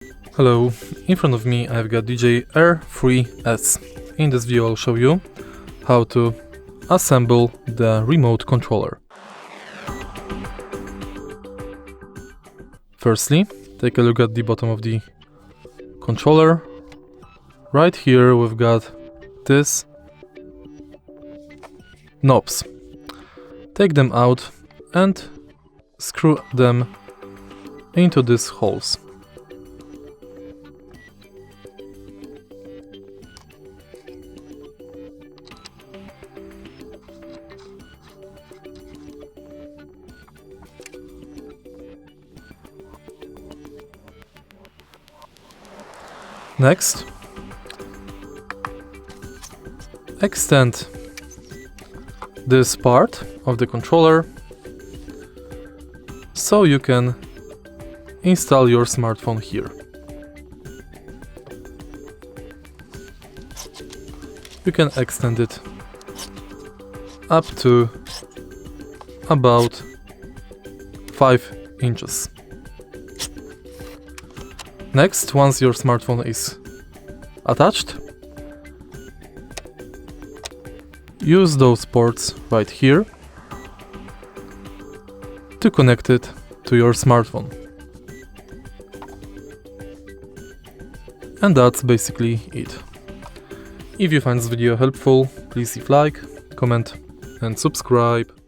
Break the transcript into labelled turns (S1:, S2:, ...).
S1: Hello, in front of me I've got DJI Air 3S. In this video I'll show you how to assemble the remote controller. Firstly, take a look at the bottom of the controller. Right here we've got these knobs. Take them out and screw them into these holes. Next, extend this part of the controller so you can install your smartphone here. You can extend it up to about 5 inches. Next, once your smartphone is attached, use those ports right here to connect it to your smartphone. And that's basically it. If you find this video helpful, please leave a like, comment and subscribe.